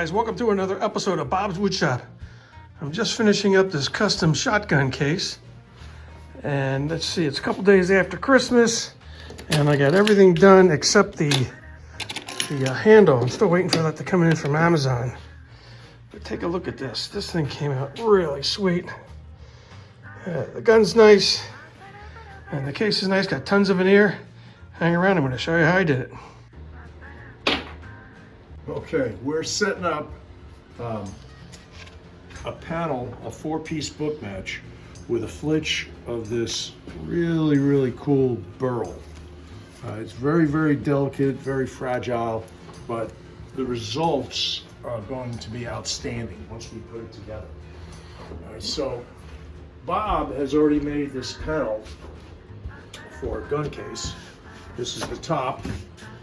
guys, welcome to another episode of Bob's Woodshop. I'm just finishing up this custom shotgun case. And let's see, it's a couple days after Christmas. And I got everything done except the handle. I'm still waiting for that to come in from Amazon. But take a look at this. This thing came out really sweet. The gun's nice. And the case is nice, got tons of veneer. Hang around, I'm going to show you how I did it. Okay, we're setting up a panel, a 4-piece book match with a flitch of this really, really cool burl. It's very, very delicate, very fragile, but the results are going to be outstanding once we put it together. All right, so Bob has already made this panel for a gun case. This is the top.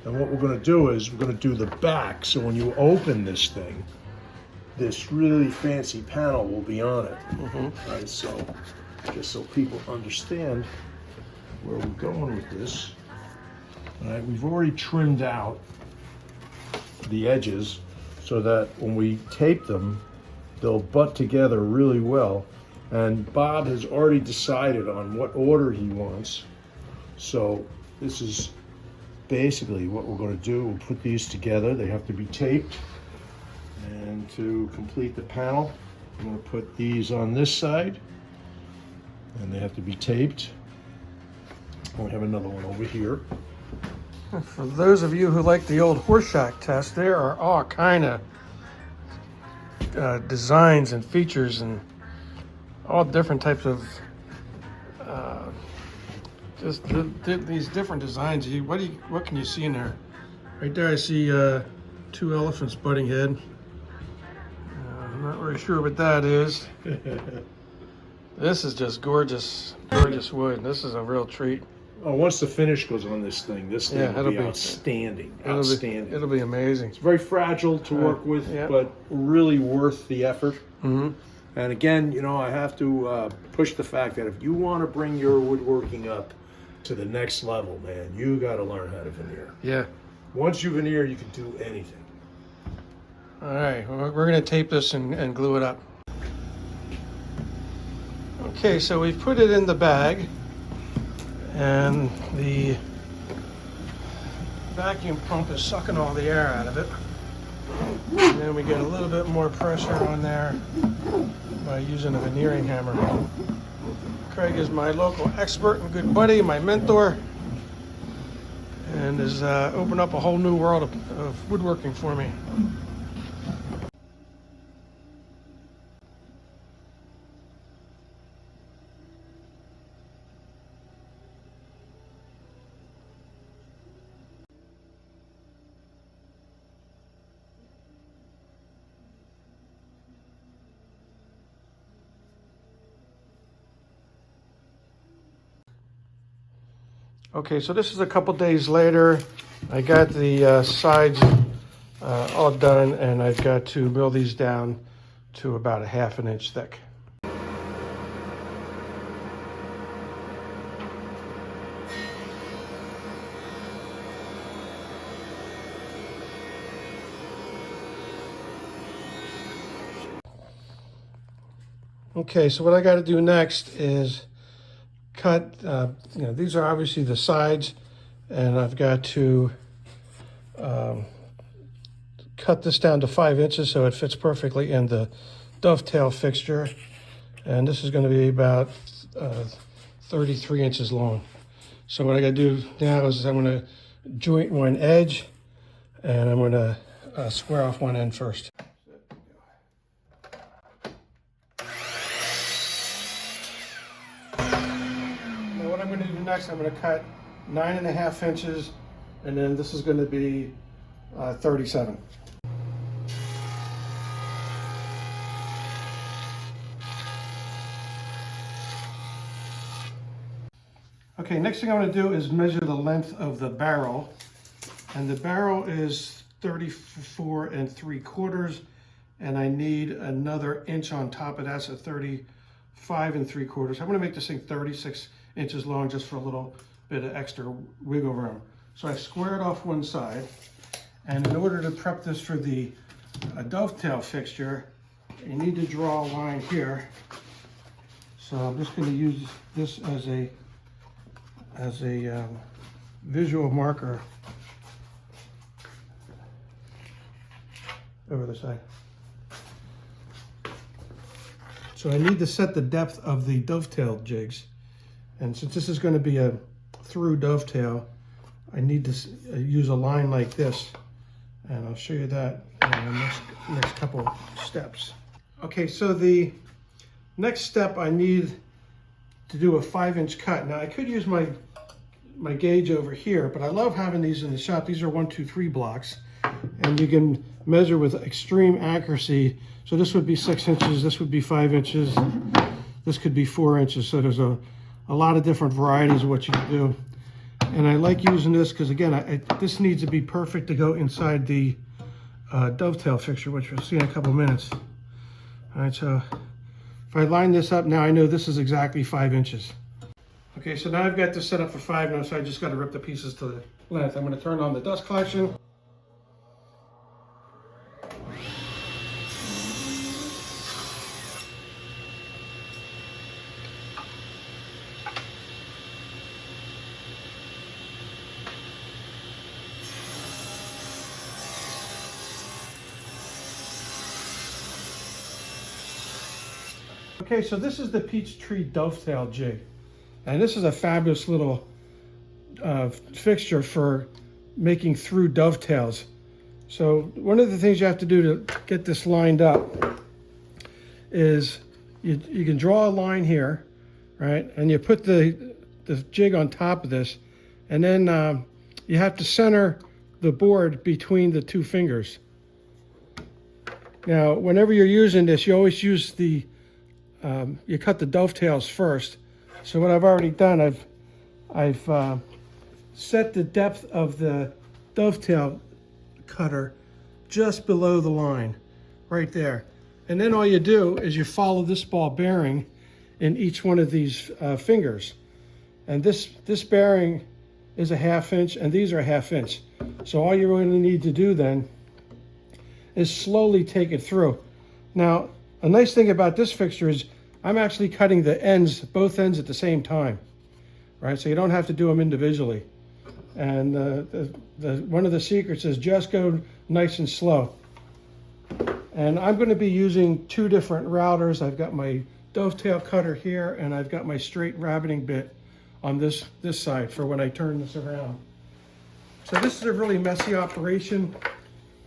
And what we're going to do is we're going to do the back, so when you open this thing, this really fancy panel will be on it. All right, so just so people understand where we're going with this. All right, we've already trimmed out the edges so that when we tape them, they'll butt together really well. And Bob has already decided on what order he wants. So this is basically what we're going to do. We'll put these together. They have to be taped. And to complete the panel, I'm going to put these on this side. And they have to be taped. And we have another one over here. For those of you who like the old Horseshock test, there are all kind of designs and features and all different types of these different designs. What can you see in there? Right there I see 2 elephants butting head. I'm not really sure what that is. This is just gorgeous, gorgeous wood. This is a real treat. Oh, once the finish goes on this thing will be outstanding. Outstanding. It'll be amazing. It's very fragile to work with, but really worth the effort. And again, you know, I have to push the fact that if you want to bring your woodworking up to the next level, man, you got to learn how to veneer. Yeah. Once you veneer, you can do anything. All right, well, we're going to tape this and glue it up. Okay, so we've put it in the bag, and the vacuum pump is sucking all the air out of it. And then we get a little bit more pressure on there by using a veneering hammer. Craig is my local expert and good buddy, my mentor, and has opened up a whole new world of woodworking for me. Okay, so this is a couple days later. I got the sides all done, and I've got to mill these down to about a 1/2 inch thick. Okay, so what I got to do next is cut, these are obviously the sides, and I've got to cut this down to 5 inches so it fits perfectly in the dovetail fixture. And this is going to be about 33 inches long. So what I got to do now is I'm going to joint one edge, and I'm going to square off one end first. What I'm going to do next, I'm going to cut 9.5 inches, and then this is going to be 37. Okay, next thing I'm going to do is measure the length of the barrel, and the barrel is 34 3/4, and I need another inch on top of that, so 35 3/4. I'm going to make this thing 36 inches long just for a little bit of extra wiggle room. So I squared off one side, and in order to prep this for the a dovetail fixture, you need to draw a line here. So I'm just going to use this as a visual marker over the side. So I need to set the depth of the dovetail jigs. And since this is going to be a through dovetail, I need to use a line like this. And I'll show you that in the next couple steps. Okay, so the next step, I need to do a 5-inch cut. Now I could use my gauge over here, but I love having these in the shop. These are 1, 2, 3 blocks, and you can measure with extreme accuracy. So this would be 6 inches, this would be 5 inches, this could be 4 inches. So there's a lot of different varieties of what you can do. And I like using this because, again, this needs to be perfect to go inside the dovetail fixture, which we'll see in a couple minutes. All right, so if I line this up now, I know this is exactly 5 inches. Okay, so now I've got this set up for 5 now, so I just got to rip the pieces to the length. I'm going to turn on the dust collection. Okay, so this is the Peachtree dovetail jig, and this is a fabulous little fixture for making through dovetails. So one of the things you have to do to get this lined up is you can draw a line here, right? And you put the jig on top of this, and then you have to center the board between the 2 fingers. Now, whenever you're using this, you always use you cut the dovetails first. So what I've already done, I've set the depth of the dovetail cutter just below the line, right there. And then all you do is you follow this ball bearing in each one of these fingers. And this bearing is a 1/2 inch, and these are a 1/2 inch. So all you really need to do then is slowly take it through. Now, a nice thing about this fixture is I'm actually cutting the ends, both ends at the same time, right? So you don't have to do them individually. And one of the secrets is just go nice and slow. And I'm going to be using 2 different routers. I've got my dovetail cutter here, and I've got my straight rabbiting bit on this side for when I turn this around. So this is a really messy operation.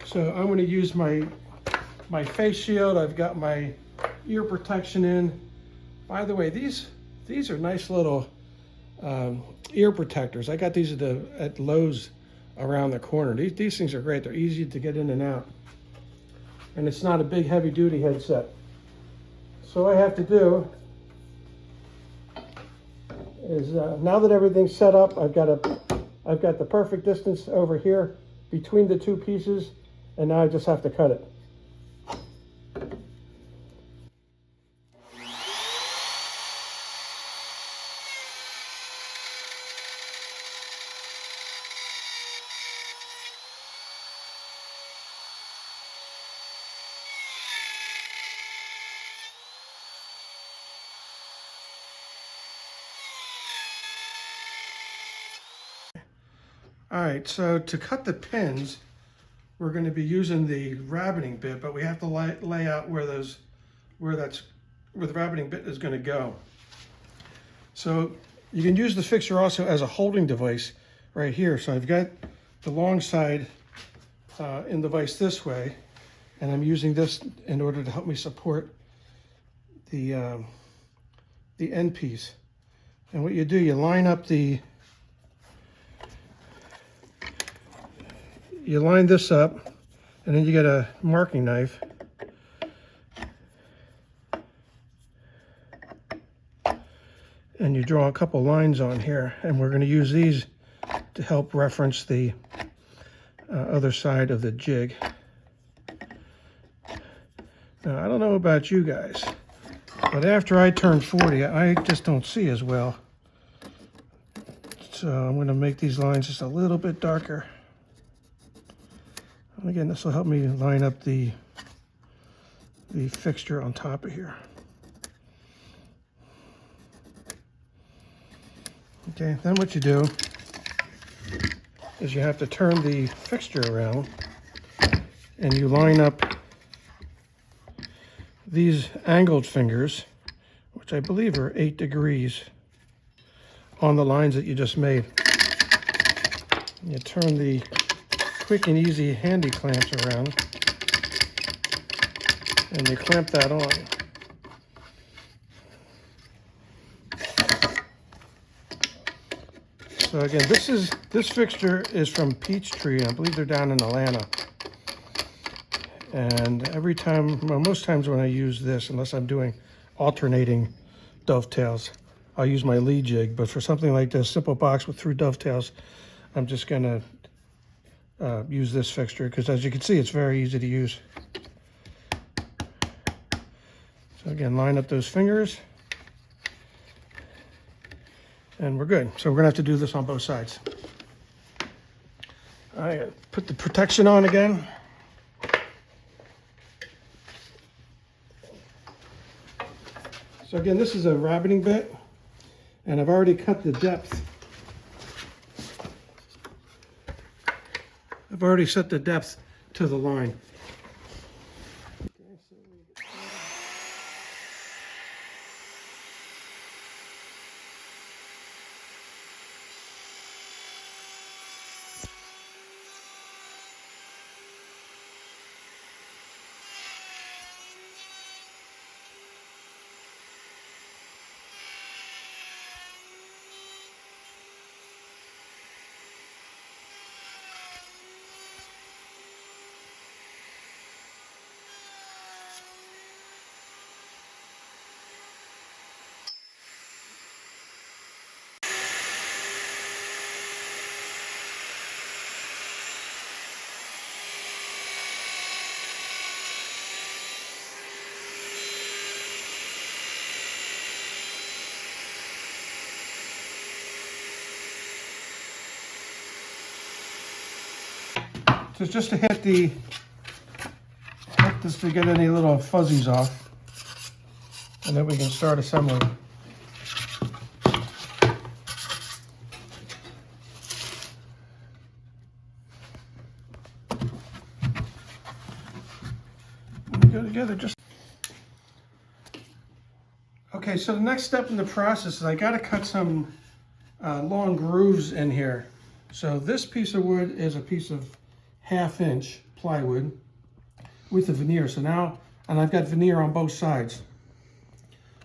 So I'm going to use my face shield. I've got my ear protection in. By the way, these are nice little ear protectors. I got these at Lowe's around the corner. These things are great. They're easy to get in and out. And it's not a big heavy duty headset. So what I have to do is now that everything's set up, I've got the perfect distance over here between the 2 pieces, and now I just have to cut it. All right, so to cut the pins, we're going to be using the rabbiting bit, but we have to lay out where the rabbiting bit is going to go. So you can use the fixture also as a holding device right here. So I've got the long side in the vise this way, and I'm using this in order to help me support the end piece. And what you do, you line up you line this up, and then you get a marking knife. And you draw a couple lines on here, and we're going to use these to help reference the other side of the jig. Now, I don't know about you guys, but after I turn 40, I just don't see as well. So I'm going to make these lines just a little bit darker. Again, this will help me line up the fixture on top of here. Okay, then what you do is you have to turn the fixture around and you line up these angled fingers, which I believe are 8 degrees, on the lines that you just made. You turn the quick and easy handy clamps around and you clamp that on. So again, this fixture is from Peachtree, and I believe they're down in Atlanta. And every time, well, most times when I use this, unless I'm doing alternating dovetails, I'll use my lead jig. But for something like this, simple box with through dovetails, I'm just gonna use this fixture, because as you can see, it's very easy to use. So again, line up those fingers and we're good. So we're gonna have to do this on both sides. All right, put the protection on again. So again, this is a rabbiting bit, and I've already cut the depth. I've already set the depth to the line. So just to hit this to get any little fuzzies off, and then we can start assembling. When we go together, just okay. So the next step in the process is I got to cut some long grooves in here. So this piece of wood is a piece of 1/2 inch plywood with the veneer. So now, and I've got veneer on both sides.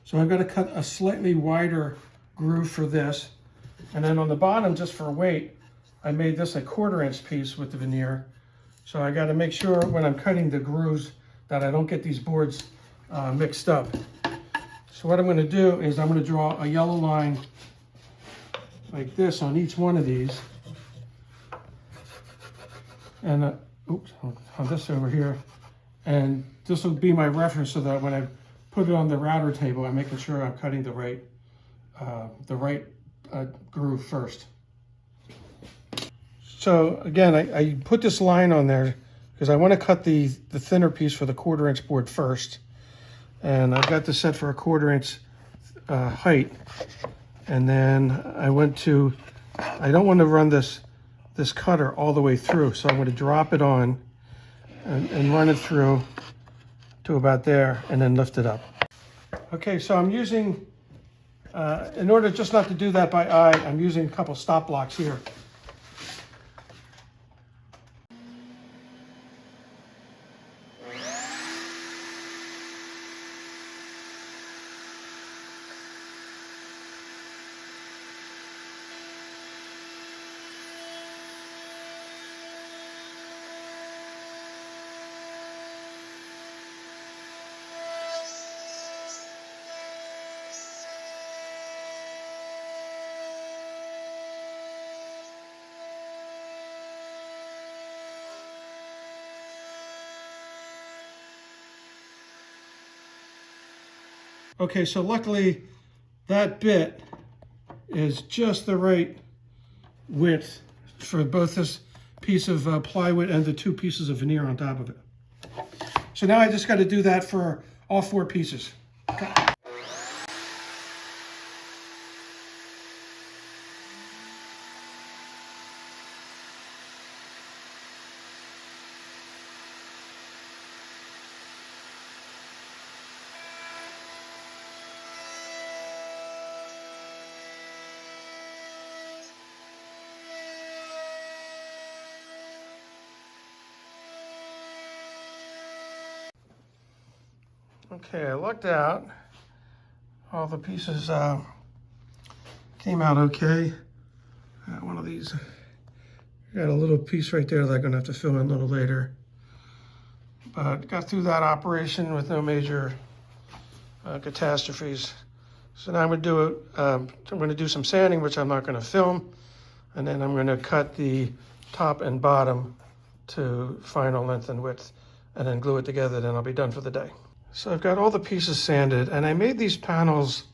So I've got to cut a slightly wider groove for this. And then on the bottom, just for weight, I made this a 1/4 inch piece with the veneer. So I got to make sure when I'm cutting the grooves that I don't get these boards mixed up. So what I'm going to do is I'm going to draw a yellow line like this on each one of these. And oops, on this over here, and this will be my reference so that when I put it on the router table, I'm making sure I'm cutting the right groove first. So again, I put this line on there because I want to cut the thinner piece for the 1/4 inch board first, and I've got this set for a 1/4 inch height, and then I don't want to run this cutter all the way through, so I'm going to drop it on and run it through to about there and then lift it up. Okay, so I'm using, in order just not to do that by eye, I'm using a couple stop blocks here. Okay, so luckily that bit is just the right width for both this piece of plywood and the 2 pieces of veneer on top of it. So now I just got to do that for all 4 pieces. Okay. Okay, I lucked out. All the pieces came out okay. One of these, got a little piece right there that I'm gonna have to fill in a little later. But got through that operation with no major catastrophes. So now I'm gonna do some sanding, which I'm not gonna film, and then I'm gonna cut the top and bottom to final length and width, and then glue it together, then I'll be done for the day. So I've got all the pieces sanded, and I made these panels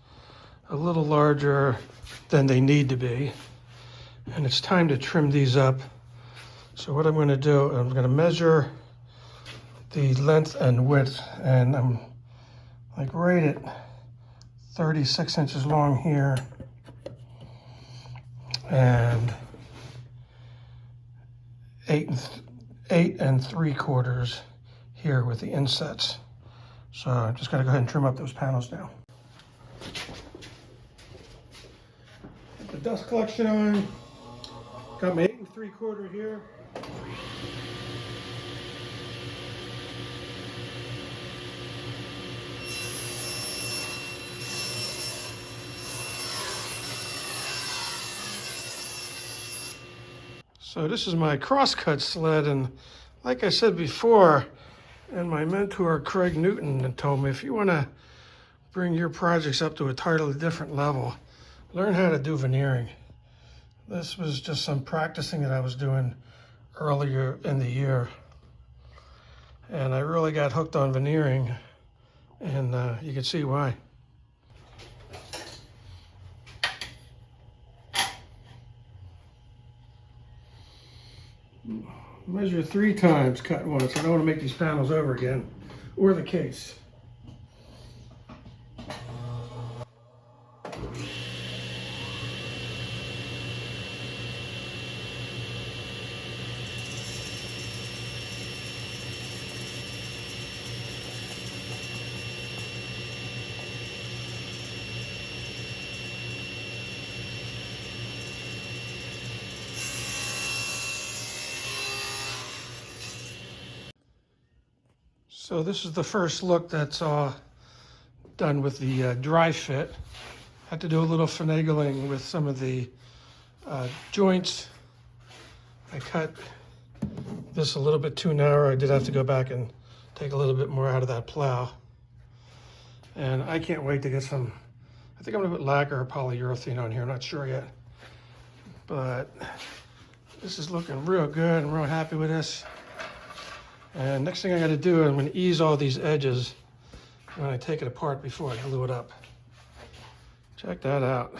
a little larger than they need to be, and it's time to trim these up. So what I'm going to do, I'm going to measure the length and width, and I'm like right at 36 inches long here, and 8 3/4 here with the insets. So I'm just gonna go ahead and trim up those panels now. Put the dust collection on. Got my 8 3/4 here. So this is my crosscut sled, and like I said before, and my mentor Craig Newton told me, if you want to bring your projects up to a totally different level, learn how to do veneering. This was just some practicing that I was doing earlier in the year, and I really got hooked on veneering, and you can see why. Measure 3 times, cut once. I don't want to make these panels over again, or the case. So this is the first look that's all done with the dry fit. Had to do a little finagling with some of the joints. I cut this a little bit too narrow. I did have to go back and take a little bit more out of that plow. And I can't wait to get some, I think I'm gonna put lacquer or polyurethane on here, I'm not sure yet. But this is looking real good. I'm real happy with this. And next thing I gotta do, I'm gonna ease all these edges when I take it apart before I glue it up. Check that out.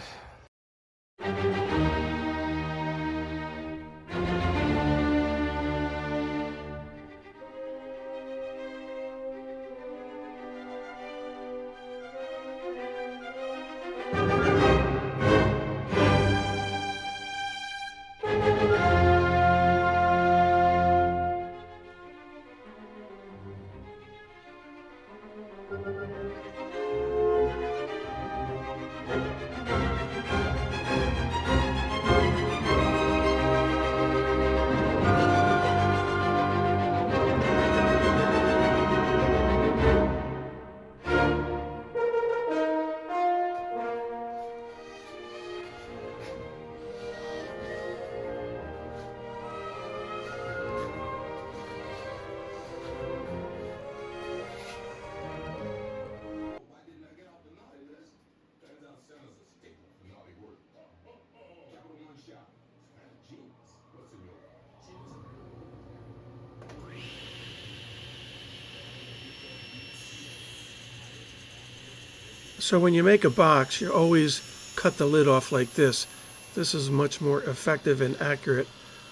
So when you make a box, you always cut the lid off like this. This is much more effective and accurate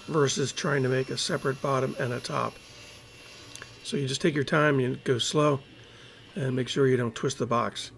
versus trying to make a separate bottom and a top. So you just take your time, you go slow, and make sure you don't twist the box.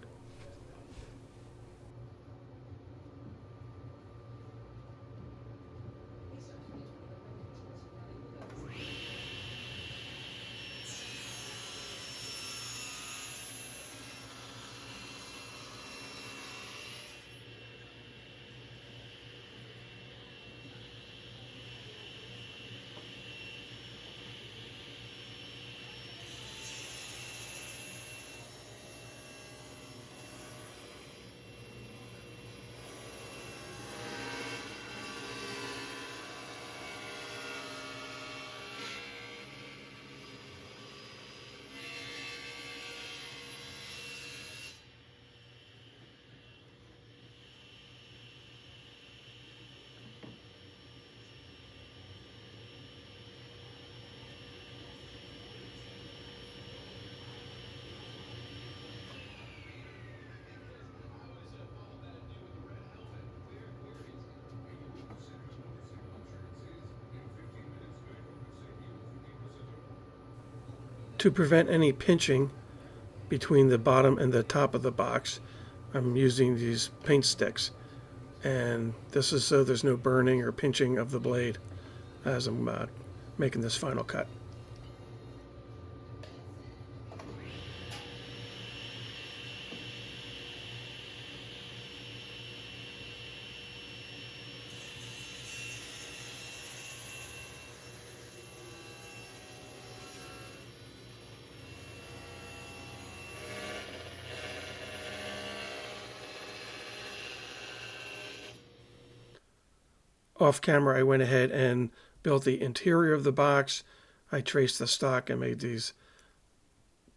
To prevent any pinching between the bottom and the top of the box, I'm using these paint sticks, and this is so there's no burning or pinching of the blade as I'm making this final cut. Off camera, I went ahead and built the interior of the box. I traced the stock and made these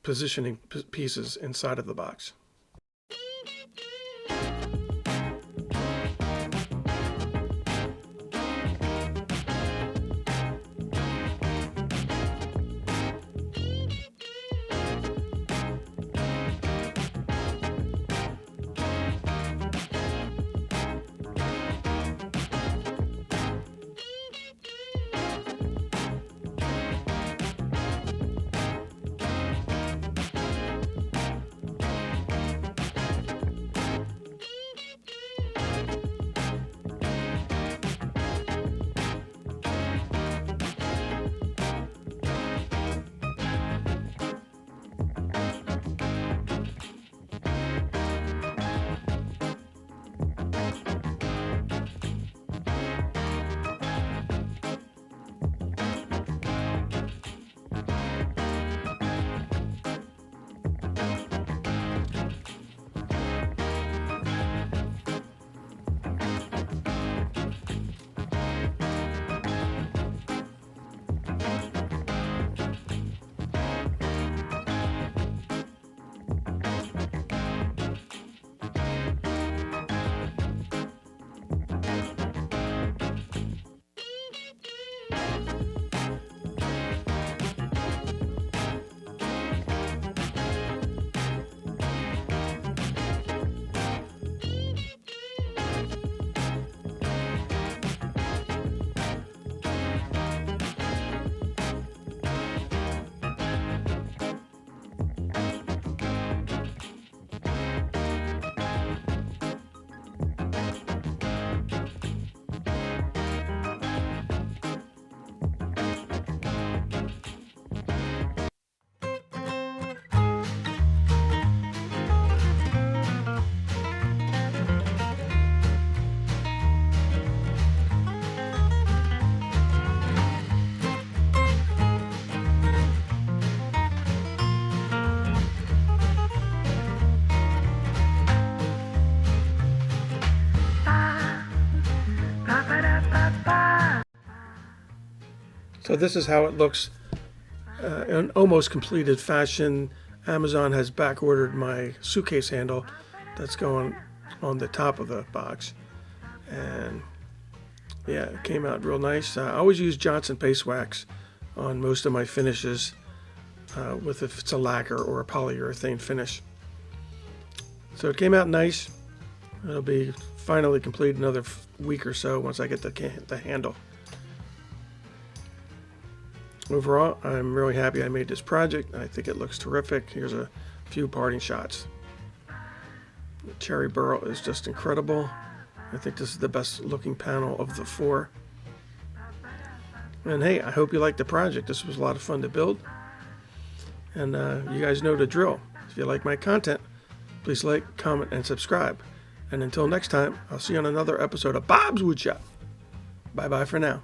positioning pieces inside of the box. So this is how it looks in almost completed fashion. Amazon has back ordered my suitcase handle that's going on the top of the box, and yeah, it came out real nice. I always use Johnson paste wax on most of my finishes, with if it's a lacquer or a polyurethane finish. So it came out nice. It'll be finally complete another week or so once I get the handle. overall, I'm really happy I made this project. I think it looks terrific. Here's a few parting shots. The cherry burl is just incredible. I think this is the best looking panel of the 4. And hey, I hope you liked the project. This was a lot of fun to build. And you guys know the drill. If you like my content, please like, comment, and subscribe. And until next time, I'll see you on another episode of Bob's Woodshop. Bye-bye for now.